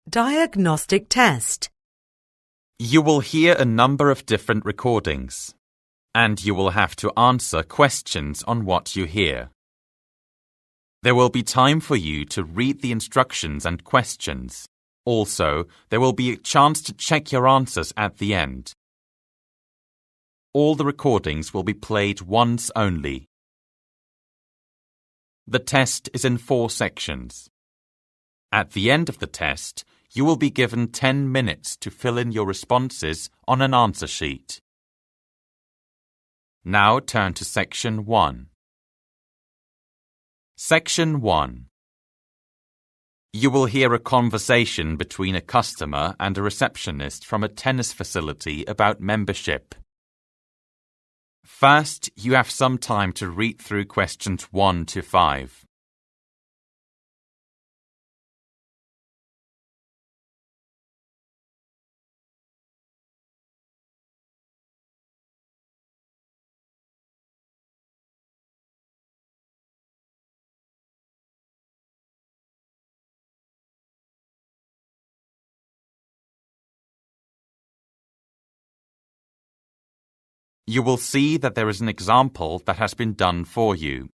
Diagnostic test. You will hear a number of different recordings, and you will have to answer questions on what you hear. There will be time for you to read the instructions and questions. Also, there will be a chance to check your answers at the end. All the recordings will be played once only. The test is in 4 sections. At the end of the test, you will be given 10 minutes to fill in your responses on an answer sheet. Now turn to Section 1. Section 1. You will hear a conversation between a customer and a receptionist from a tennis facility about membership. First, you have some time to read through questions 1 to 5. You will see that there is an example that has been done for you.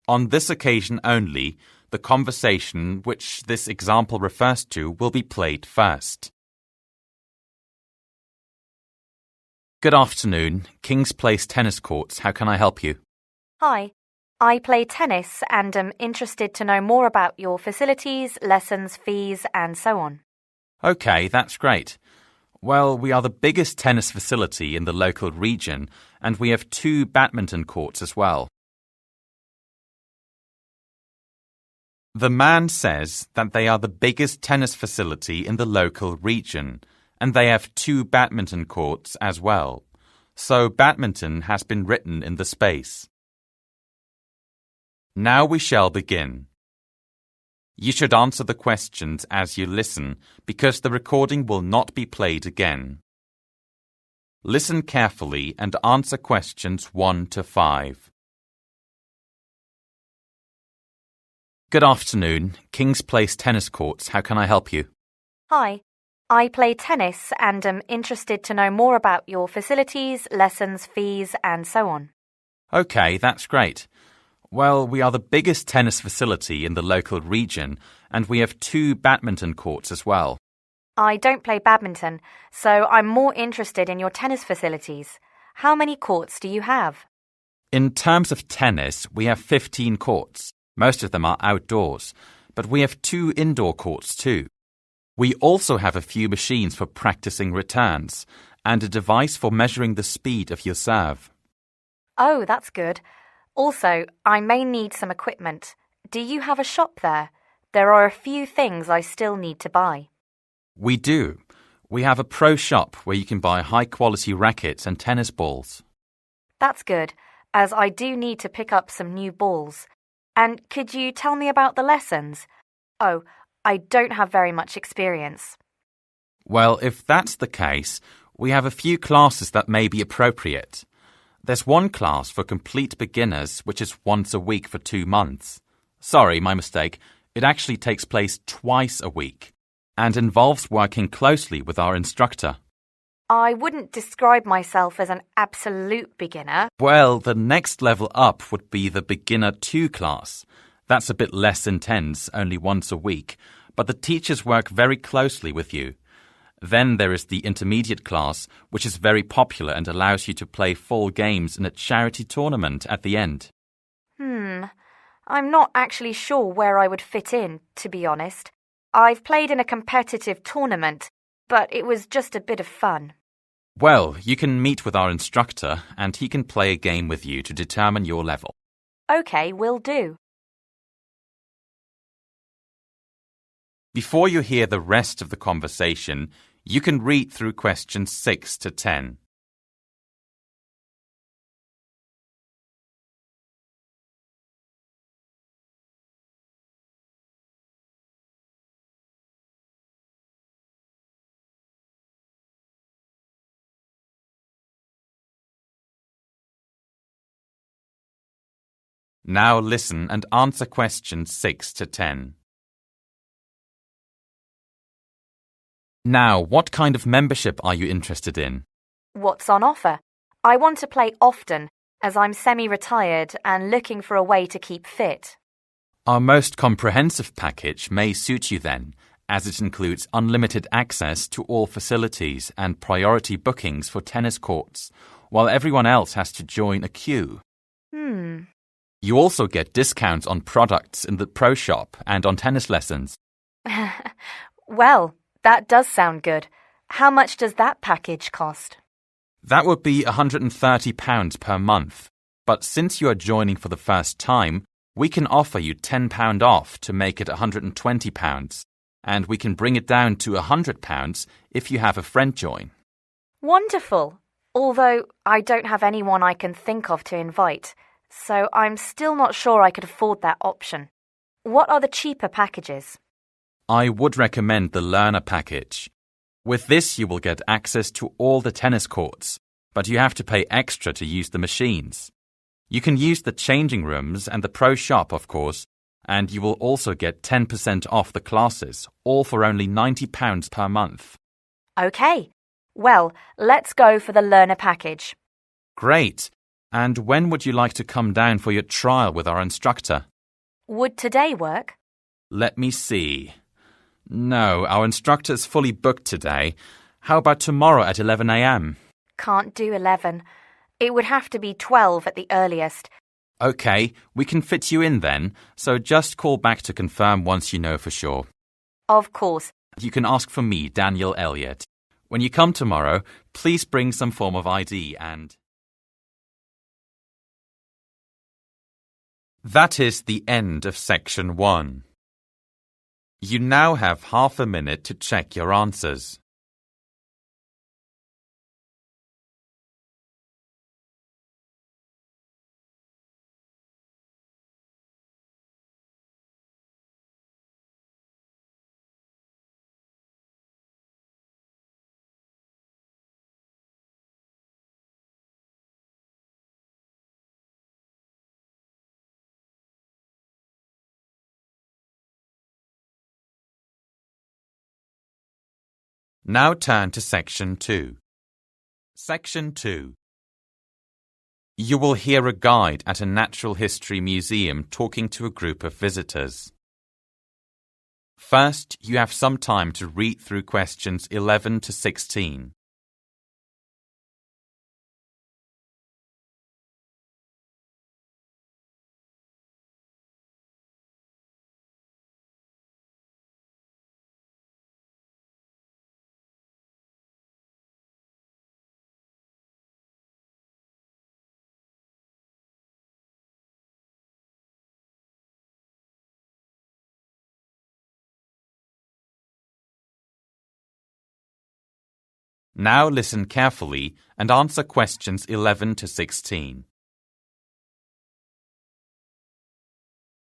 On this occasion only, the conversation which this example refers to will be played first. Good afternoon, King's Place Tennis Courts. How can I help you? Hi, I play tennis and am interested to know more about your facilities, lessons, fees, and so on. Okay, that's great. Well, we are the biggest tennis facility in the local region, and we have 2 badminton courts as well. The man says that they are the biggest tennis facility in the local region, and they have 2 badminton courts as well. So badminton has been written in the space. Now we shall begin. You should answer the questions as you listen, because the recording will not be played again. Listen carefully and answer questions 1 to 5. Good afternoon, King's Place Tennis Courts. How can I help you? Hi, I play tennis and am interested to know more about your facilities, lessons, fees, and so on. Okay, that's great. Well, we are the biggest tennis facility in the local region, and we have 2 badminton courts as well. I don't play badminton, so I'm more interested in your tennis facilities. How many courts do you have? In terms of tennis, we have 15 courts. Most of them are outdoors, but we have 2 indoor courts too. We also have a few machines for practicing returns and a device for measuring the speed of your serve. Oh, that's good. Also, I may need some equipment. Do you have a shop there? There are a few things I still need to buy. We do. We have a pro shop where you can buy high-quality rackets and tennis balls. That's good, as I do need to pick up some new balls. And could you tell me about the lessons? Oh, I don't have very much experience. Well, if that's the case, we have a few classes that may be appropriate. There's one class for complete beginners, which is once a week for 2 months. Sorry, my mistake. It actually takes place twice a week and involves working closely with our instructor. I wouldn't describe myself as an absolute beginner. Well, the next level up would be the Beginner 2 class. That's a bit less intense, only once a week, but the teachers work very closely with you. Then there is the intermediate class, which is very popular and allows you to play full games in a charity tournament at the end. I'm not actually sure where I would fit in, to be honest. I've played in a competitive tournament, but it was just a bit of fun. Well, you can meet with our instructor and he can play a game with you to determine your level. Okay, will do. Before you hear the rest of the conversation, you can read through questions 6 to 10. Now listen and answer questions 6 to 10. Now, what kind of membership are you interested in? What's on offer? I want to play often, as I'm semi-retired and looking for a way to keep fit. Our most comprehensive package may suit you then, as it includes unlimited access to all facilities and priority bookings for tennis courts, while everyone else has to join a queue. You also get discounts on products in the pro shop and on tennis lessons. Well, that does sound good. How much does that package cost? That would be £130 per month, but since you are joining for the first time, we can offer you £10 off to make it £120, and we can bring it down to £100 if you have a friend join. Wonderful! Although I don't have anyone I can think of to invite, so I'm still not sure I could afford that option. What are the cheaper packages? I would recommend the learner package. With this, you will get access to all the tennis courts, but you have to pay extra to use the machines. You can use the changing rooms and the pro shop, of course, and you will also get 10% off the classes, all for only £90 per month. OK. Well, let's go for the learner package. Great. And when would you like to come down for your trial with our instructor? Would today work? Let me see. No, our instructor is fully booked today. How about tomorrow at 11 a.m? Can't do 11. It would have to be 12 at the earliest. OK, we can fit you in then, so just call back to confirm once you know for sure. Of course. You can ask for me, Daniel Elliott. When you come tomorrow, please bring some form of ID and... That is the end of section 1. You now have half a minute to check your answers. Now turn to section 2. Section 2. You will hear a guide at a natural history museum talking to a group of visitors. First, you have some time to read through questions 11 to 16. Now listen carefully and answer questions 11 to 16.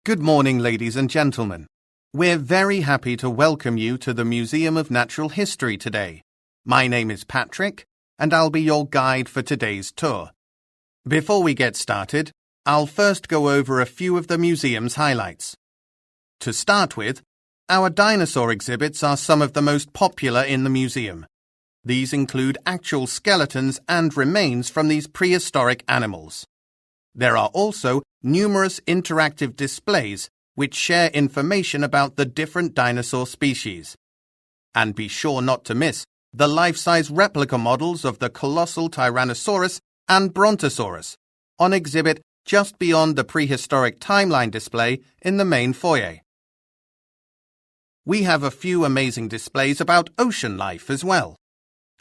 Good morning, ladies and gentlemen. We're very happy to welcome you to the Museum of Natural History today. My name is Patrick, and I'll be your guide for today's tour. Before we get started, I'll first go over a few of the museum's highlights. To start with, our dinosaur exhibits are some of the most popular in the museum. These include actual skeletons and remains from these prehistoric animals. There are also numerous interactive displays which share information about the different dinosaur species. And be sure not to miss the life-size replica models of the colossal Tyrannosaurus and Brontosaurus on exhibit just beyond the prehistoric timeline display in the main foyer. We have a few amazing displays about ocean life as well.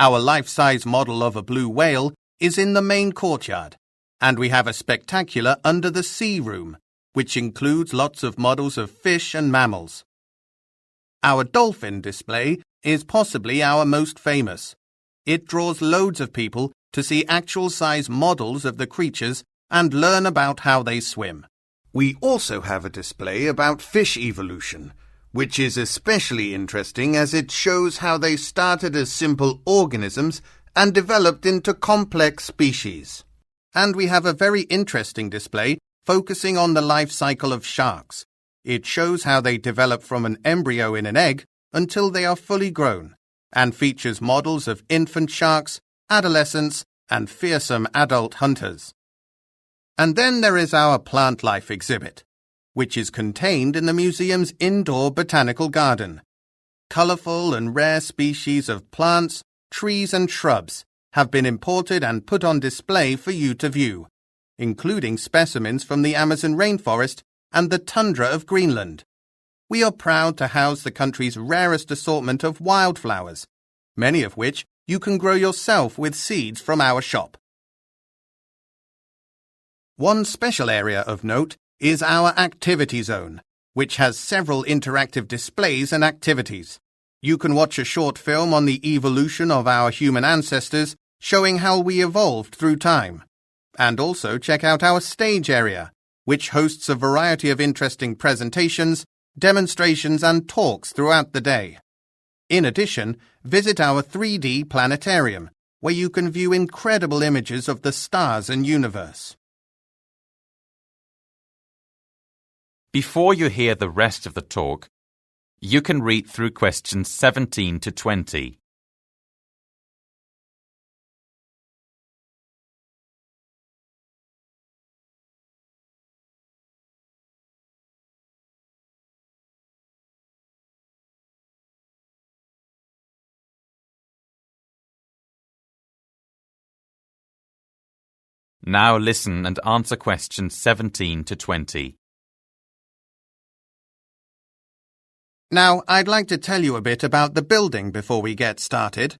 Our life-size model of a blue whale is in the main courtyard, and we have a spectacular under-the-sea room, which includes lots of models of fish and mammals. Our dolphin display is possibly our most famous. It draws loads of people to see actual-size models of the creatures and learn about how they swim. We also have a display about fish evolution, which is especially interesting as it shows how they started as simple organisms and developed into complex species. And we have a very interesting display focusing on the life cycle of sharks. It shows how they develop from an embryo in an egg until they are fully grown, and features models of infant sharks, adolescents, and fearsome adult hunters. And then there is our plant life exhibit, which is contained in the museum's indoor botanical garden. Colourful and rare species of plants, trees and shrubs have been imported and put on display for you to view, including specimens from the Amazon rainforest and the tundra of Greenland. We are proud to house the country's rarest assortment of wildflowers, many of which you can grow yourself with seeds from our shop. One special area of note is our activity zone, which has several interactive displays and activities. You can watch a short film on the evolution of our human ancestors, showing how we evolved through time. And also check out our stage area, which hosts a variety of interesting presentations, demonstrations and talks throughout the day. In addition, visit our 3D planetarium, where you can view incredible images of the stars and universe. Before you hear the rest of the talk, you can read through questions 17 to 20. Now listen and answer questions 17 to 20. Now, I'd like to tell you a bit about the building before we get started.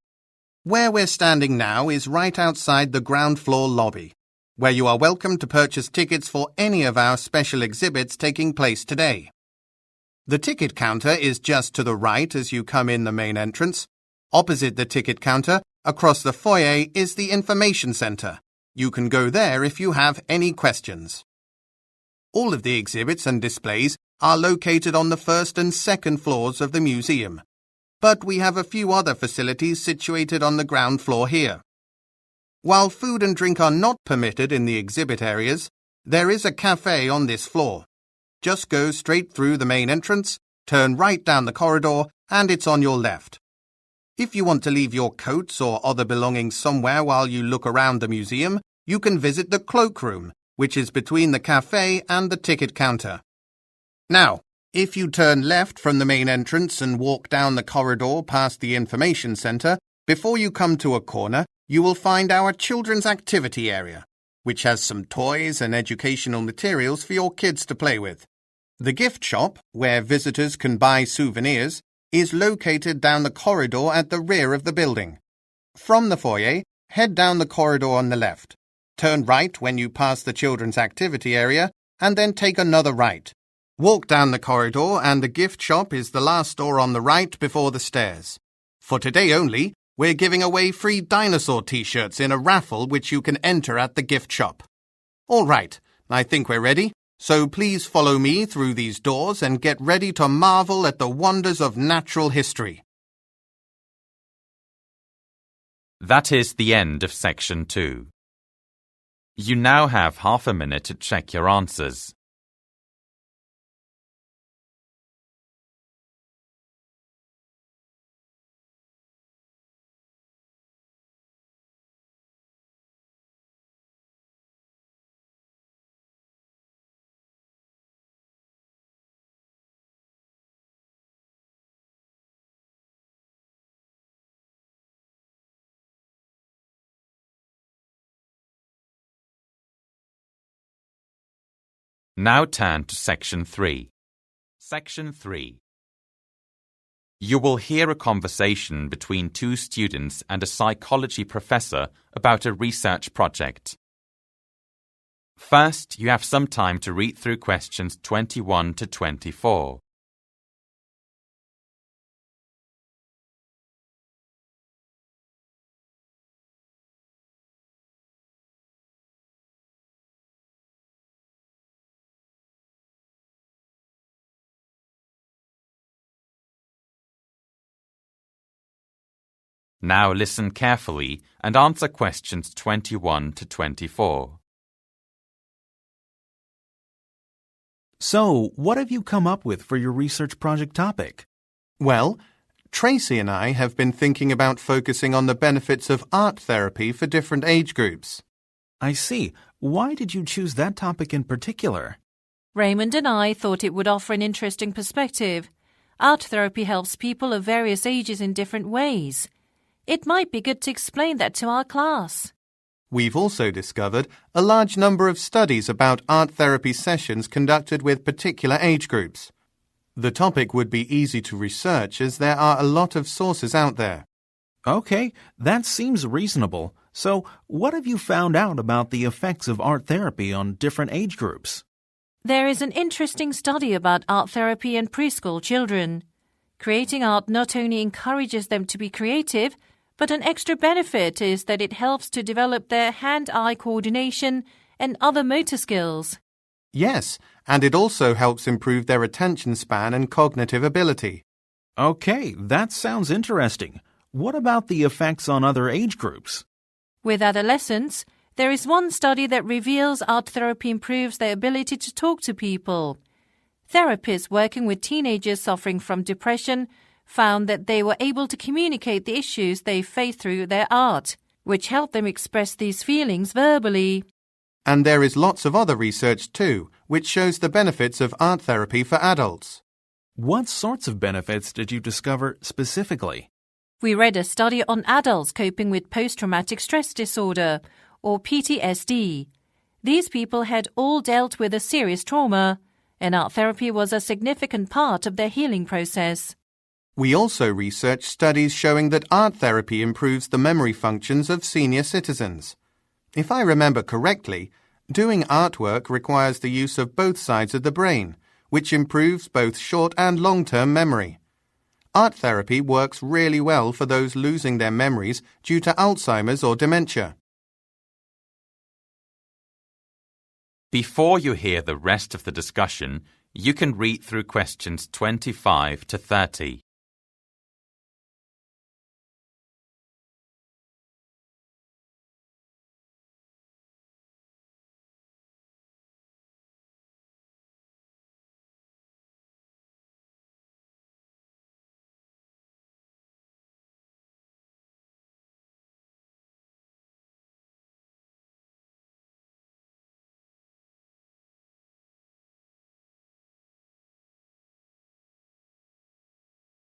Where we're standing now is right outside the ground floor lobby, where you are welcome to purchase tickets for any of our special exhibits taking place today. The ticket counter is just to the right as you come in the main entrance. Opposite the ticket counter, across the foyer, is the information center. You can go there if you have any questions. All of the exhibits and displays are located on the first and second floors of the museum, but we have a few other facilities situated on the ground floor here. While food and drink are not permitted in the exhibit areas, there is a cafe on this floor. Just go straight through the main entrance, turn right down the corridor, and it's on your left. If you want to leave your coats or other belongings somewhere while you look around the museum, you can visit the cloakroom, which is between the cafe and the ticket counter. Now, if you turn left from the main entrance and walk down the corridor past the information center, before you come to a corner, you will find our children's activity area, which has some toys and educational materials for your kids to play with. The gift shop, where visitors can buy souvenirs, is located down the corridor at the rear of the building. From the foyer, head down the corridor on the left. Turn right when you pass the children's activity area, and then take another right. Walk down the corridor and the gift shop is the last door on the right before the stairs. For today only, we're giving away free dinosaur t-shirts in a raffle which you can enter at the gift shop. All right, I think we're ready, so please follow me through these doors and get ready to marvel at the wonders of natural history. That is the end of section 2. You now have half a minute to check your answers. Now turn to Section 3. Section 3. You will hear a conversation between two students and a psychology professor about a research project. First, you have some time to read through questions 21 to 24. Now listen carefully and answer questions 21 to 24. So, what have you come up with for your research project topic? Well, Tracy and I have been thinking about focusing on the benefits of art therapy for different age groups. I see. Why did you choose that topic in particular? Raymond and I thought it would offer an interesting perspective. Art therapy helps people of various ages in different ways. It might be good to explain that to our class. We've also discovered a large number of studies about art therapy sessions conducted with particular age groups. The topic would be easy to research as there are a lot of sources out there. Okay, that seems reasonable. So, what have you found out about the effects of art therapy on different age groups? There is an interesting study about art therapy in preschool children. Creating art not only encourages them to be creative, but an extra benefit is that it helps to develop their hand-eye coordination and other motor skills. Yes, and it also helps improve their attention span and cognitive ability. Okay, that sounds interesting. What about the effects on other age groups? With adolescents, there is one study that reveals art therapy improves their ability to talk to people. Therapists working with teenagers suffering from depression found that they were able to communicate the issues they face through their art, which helped them express these feelings verbally. And there is lots of other research too, which shows the benefits of art therapy for adults. What sorts of benefits did you discover specifically? We read a study on adults coping with post-traumatic stress disorder, or PTSD. These people had all dealt with a serious trauma, and art therapy was a significant part of their healing process. We also researched studies showing that art therapy improves the memory functions of senior citizens. If I remember correctly, doing artwork requires the use of both sides of the brain, which improves both short and long-term memory. Art therapy works really well for those losing their memories due to Alzheimer's or dementia. Before you hear the rest of the discussion, you can read through questions 25 to 30.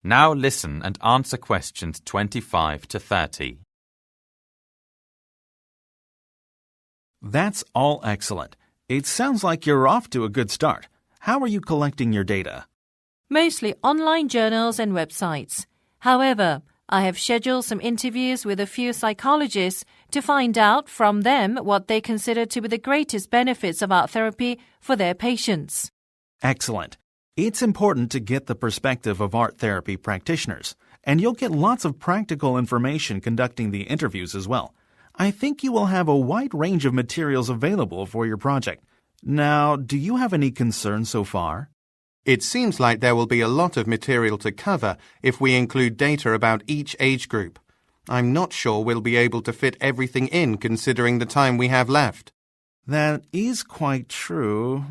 Now listen and answer questions 25 to 30. That's all excellent. It sounds like you're off to a good start. How are you collecting your data? Mostly online journals and websites. However, I have scheduled some interviews with a few psychologists to find out from them what they consider to be the greatest benefits of art therapy for their patients. Excellent. It's important to get the perspective of art therapy practitioners, and you'll get lots of practical information conducting the interviews as well. I think you will have a wide range of materials available for your project. Now, do you have any concerns so far? It seems like there will be a lot of material to cover if we include data about each age group. I'm not sure we'll be able to fit everything in considering the time we have left. That is quite true.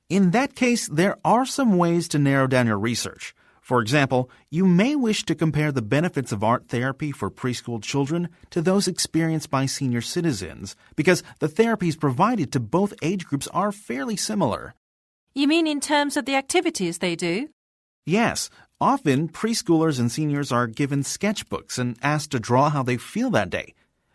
In that case, there are some ways to narrow down your research. For example, you may wish to compare the benefits of art therapy for preschool children to those experienced by senior citizens, because the therapies provided to both age groups are fairly similar. You mean in terms of the activities they do? Yes. Often, preschoolers and seniors are given sketchbooks and asked to draw how they feel that day.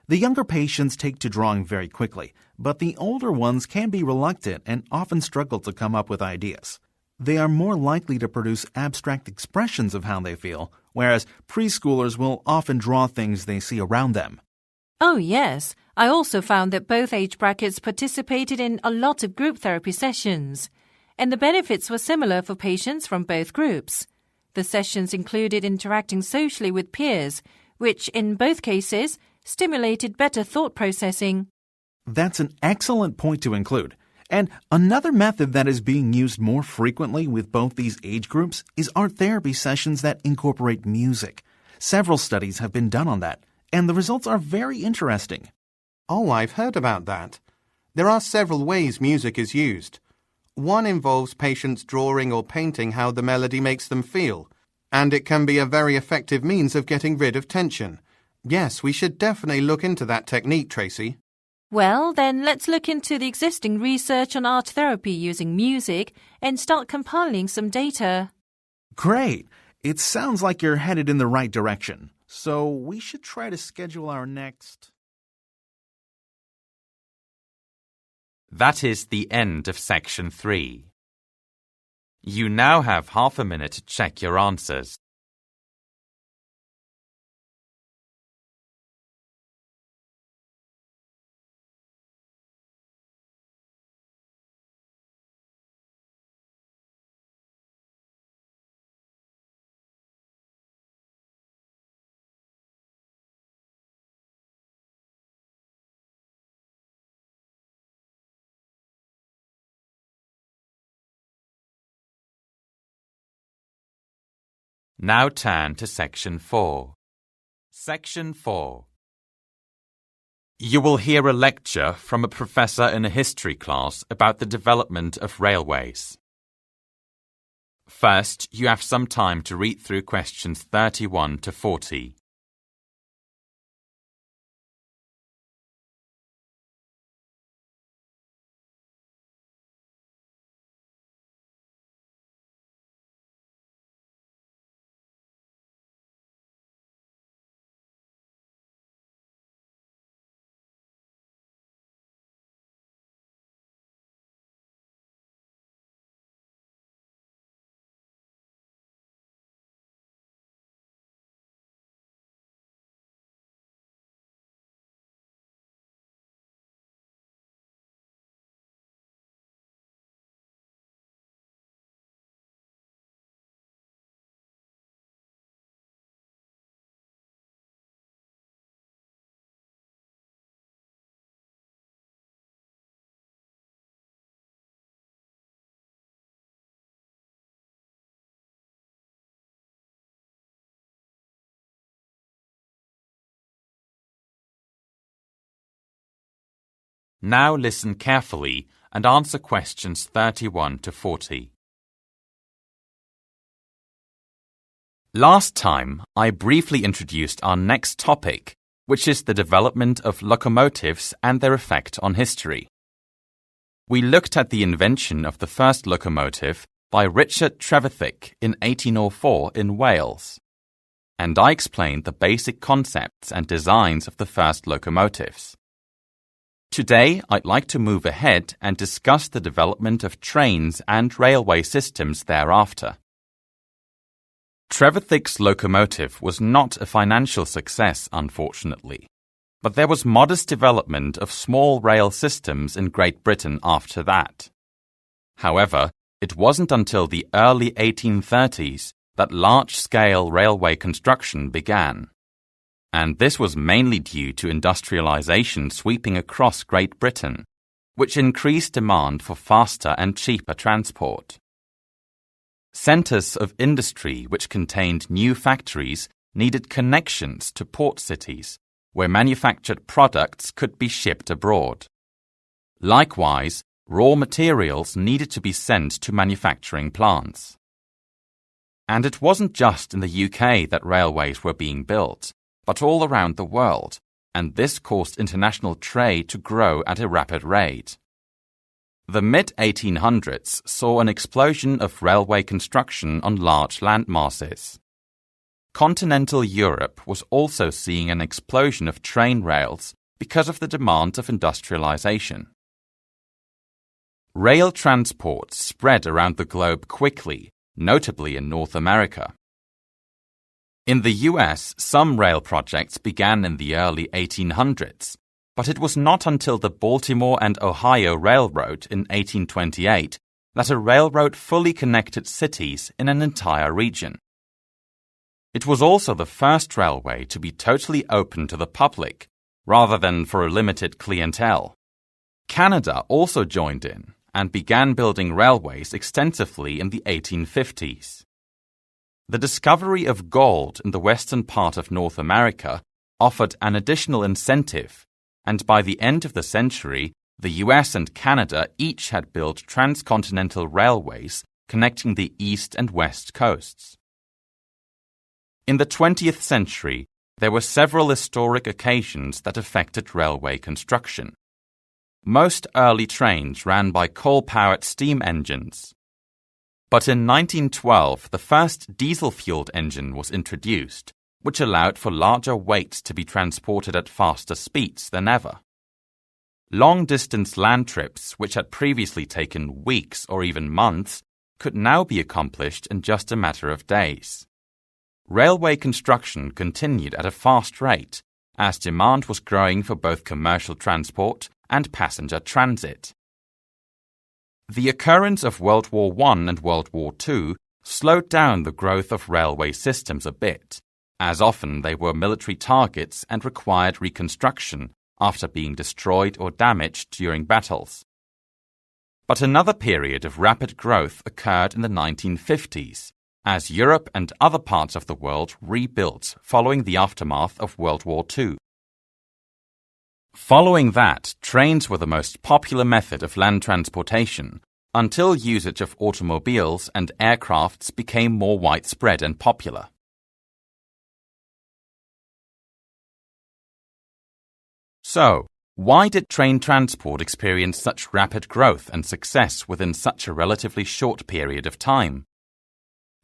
The younger patients take to drawing very quickly, but the older ones can be reluctant and often struggle to come up with ideas. They are more likely to produce abstract expressions of how they feel, whereas preschoolers will often draw things they see around them. Oh, yes. I also found that both age brackets participated in a lot of group therapy sessions, and the benefits were similar for patients from both groups. The sessions included interacting socially with peers, which in both cases stimulated better thought processing. That's an excellent point to include. And another method that is being used more frequently with both these age groups is art therapy sessions that incorporate music. Several studies have been done on that, and the results are very interesting. Oh, I've heard about that. There are several ways music is used. One involves patients drawing or painting how the melody makes them feel. and it can be a very effective means of getting rid of tension. Yes, we should definitely look into that technique, Tracy. Well, then let's look into the existing research on art therapy using music and start compiling some data. Great! It sounds like you're headed in the right direction. So we should try to schedule our next... That is the end of section 3. You now have half a minute to check your answers. Now turn to section 4. Section 4. You will hear a lecture from a professor in a history class about the development of railways. First, you have some time to read through questions 31 to 40. Now listen carefully and answer questions 31 to 40. Last time, I briefly introduced our next topic, which is the development of locomotives and their effect on history. We looked at the invention of the first locomotive by Richard Trevithick in 1804 in Wales, and I explained the basic concepts and designs of the first locomotives. Today, I'd like to move ahead and discuss the development of trains and railway systems thereafter. Trevithick's locomotive was not a financial success, unfortunately, but there was modest development of small rail systems in Great Britain after that. However, it wasn't until the early 1830s that large-scale railway construction began. And this was mainly due to industrialization sweeping across Great Britain, which increased demand for faster and cheaper transport. Centers of industry which contained new factories needed connections to port cities, where manufactured products could be shipped abroad. Likewise, raw materials needed to be sent to manufacturing plants. And it wasn't just in the UK that railways were being built, but all around the world, and this caused international trade to grow at a rapid rate. The mid-1800s saw an explosion of railway construction on large land masses. Continental Europe was also seeing an explosion of train rails because of the demand of industrialization. Rail transport spread around the globe quickly, notably in North America. In the US, some rail projects began in the early 1800s, but it was not until the Baltimore and Ohio Railroad in 1828 that a railroad fully connected cities in an entire region. It was also the first railway to be totally open to the public, rather than for a limited clientele. Canada also joined in and began building railways extensively in the 1850s. The discovery of gold in the western part of North America offered an additional incentive, and by the end of the century, the US and Canada each had built transcontinental railways connecting the east and west coasts. In the 20th century, there were several historic occasions that affected railway construction. Most early trains ran by coal-powered steam engines. But in 1912, the first diesel-fueled engine was introduced, which allowed for larger weights to be transported at faster speeds than ever. Long-distance land trips, which had previously taken weeks or even months, could now be accomplished in just a matter of days. Railway construction continued at a fast rate, as demand was growing for both commercial transport and passenger transit. The occurrence of World War I and World War II slowed down the growth of railway systems a bit, as often they were military targets and required reconstruction after being destroyed or damaged during battles. But another period of rapid growth occurred in the 1950s, as Europe and other parts of the world rebuilt following the aftermath of World War II. Following that, trains were the most popular method of land transportation until usage of automobiles and aircrafts became more widespread and popular. So, why did train transport experience such rapid growth and success within such a relatively short period of time?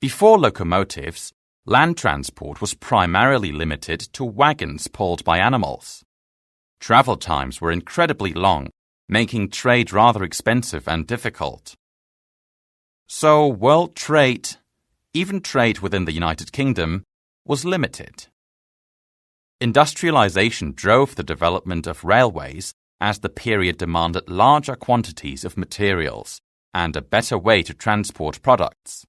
Before locomotives, land transport was primarily limited to wagons pulled by animals. Travel times were incredibly long, making trade rather expensive and difficult. So world trade, even trade within the United Kingdom, was limited. Industrialization drove the development of railways as the period demanded larger quantities of materials and a better way to transport products.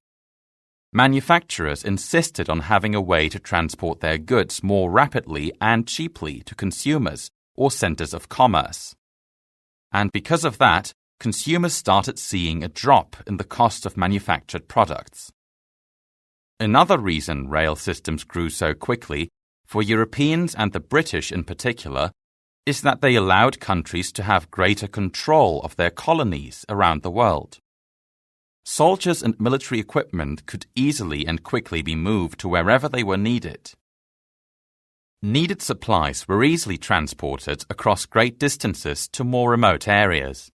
Manufacturers insisted on having a way to transport their goods more rapidly and cheaply to consumers or centers of commerce. And because of that, consumers started seeing a drop in the cost of manufactured products. Another reason rail systems grew so quickly, for Europeans and the British in particular, is that they allowed countries to have greater control of their colonies around the world. Soldiers and military equipment could easily and quickly be moved to wherever they were needed. Needed supplies were easily transported across great distances to more remote areas.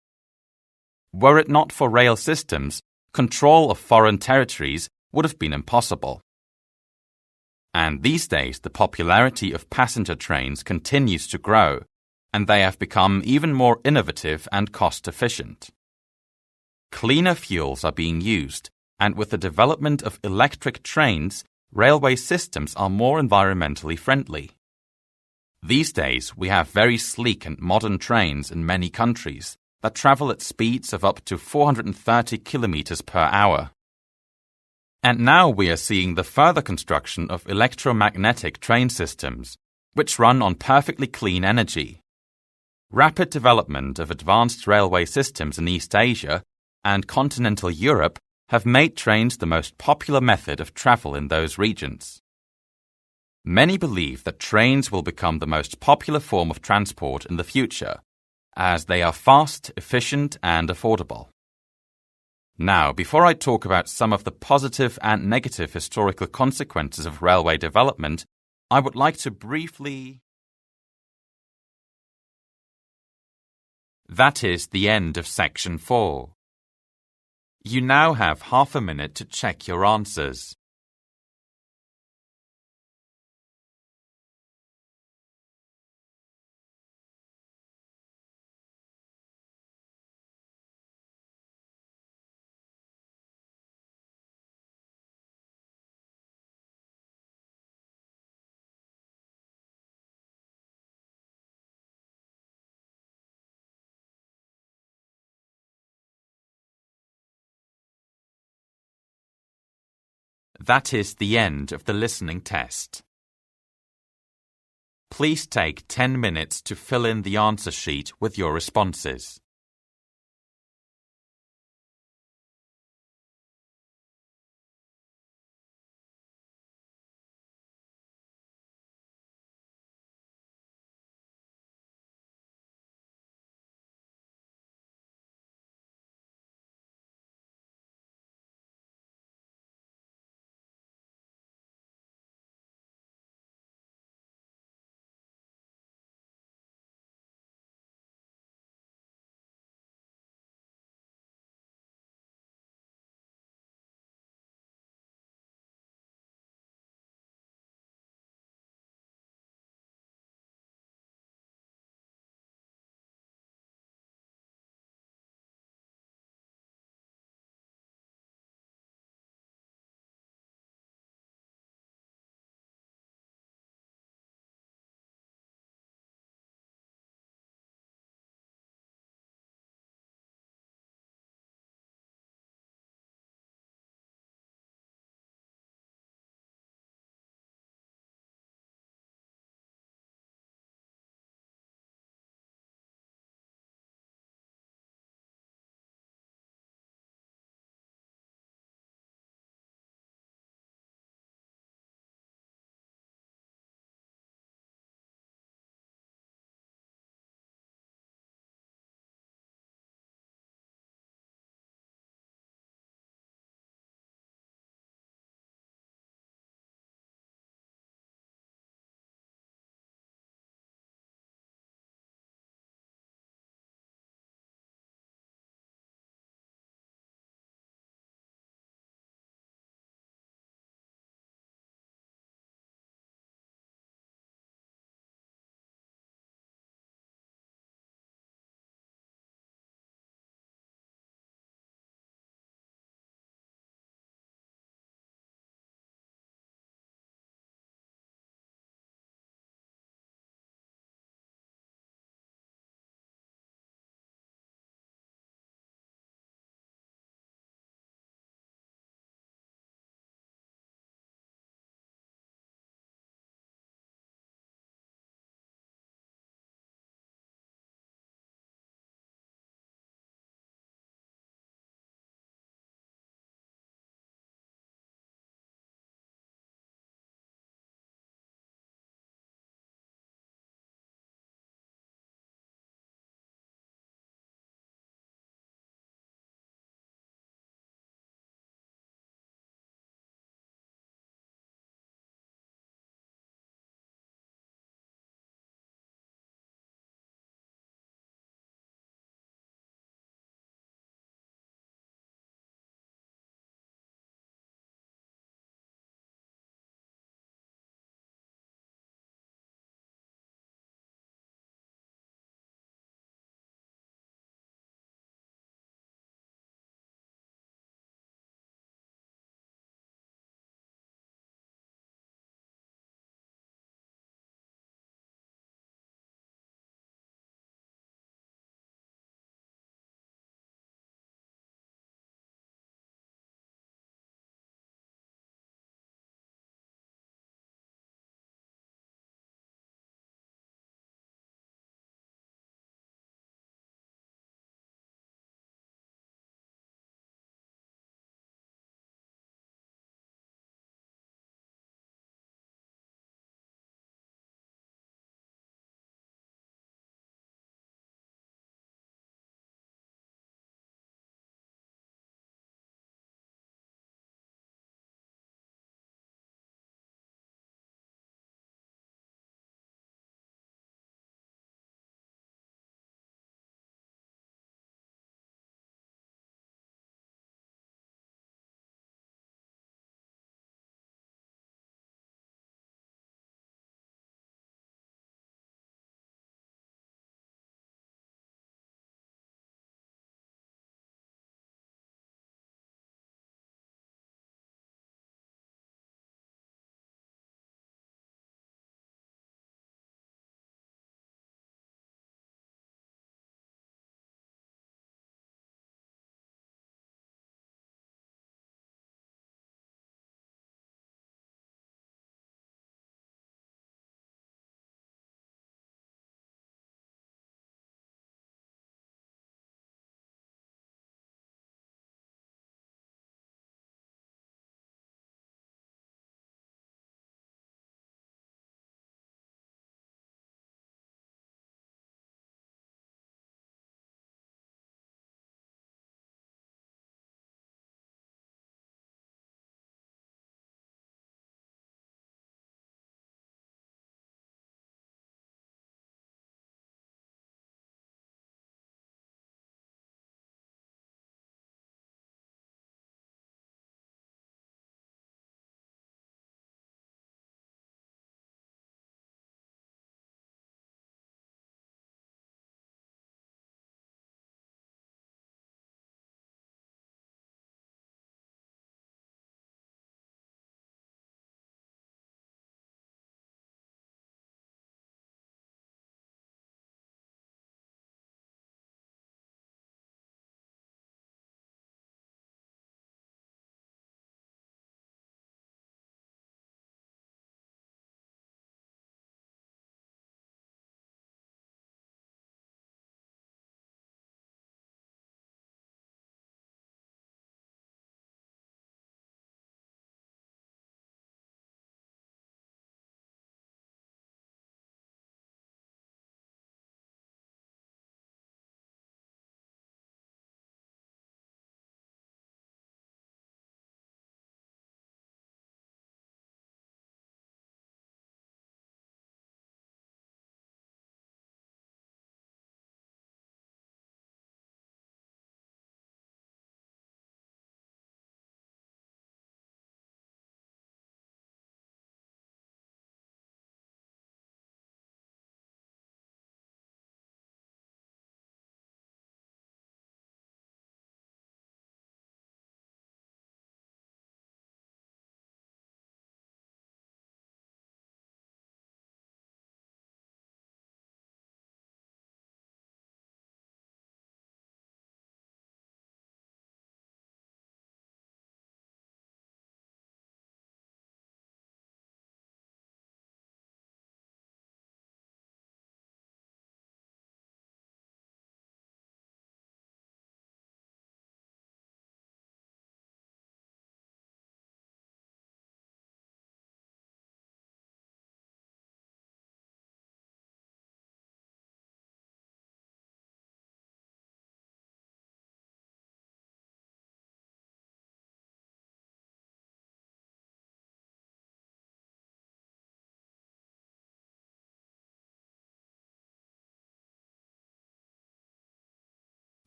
Were it not for rail systems, control of foreign territories would have been impossible. And these days, the popularity of passenger trains continues to grow, and they have become even more innovative and cost-efficient. Cleaner fuels are being used, and with the development of electric trains, railway systems are more environmentally friendly. These days, we have very sleek and modern trains in many countries that travel at speeds of up to 430 kilometers per hour. And now we are seeing the further construction of electromagnetic train systems, which run on perfectly clean energy. Rapid development of advanced railway systems in East Asia and continental Europe have made trains the most popular method of travel in those regions. Many believe that trains will become the most popular form of transport in the future, as they are fast, efficient, and affordable. Now, before I talk about some of the positive and negative historical consequences of railway development, I would like to briefly... That is the end of section 4. You now have half a minute to check your answers. That is the end of the listening test. Please take 10 minutes to fill in the answer sheet with your responses.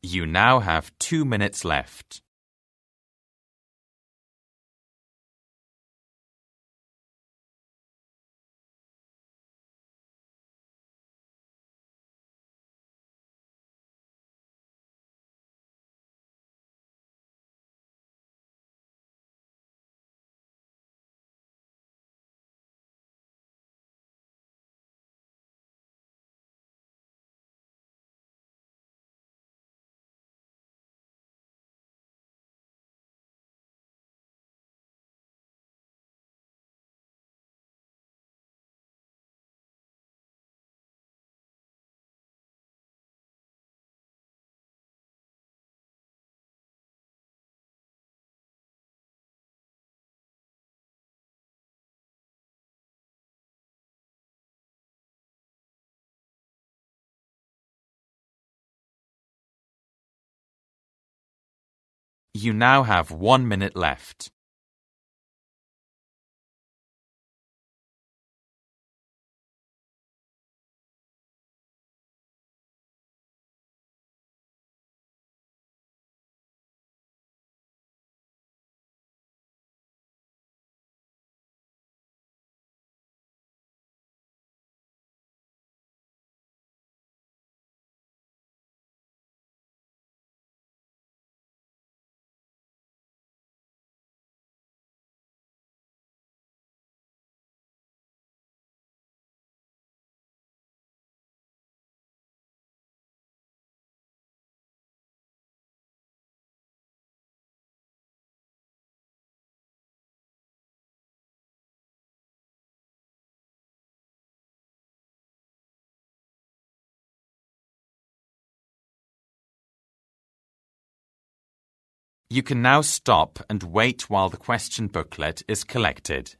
You now have 2 minutes left. You now have 1 minute left. You can now stop and wait while the question booklet is collected.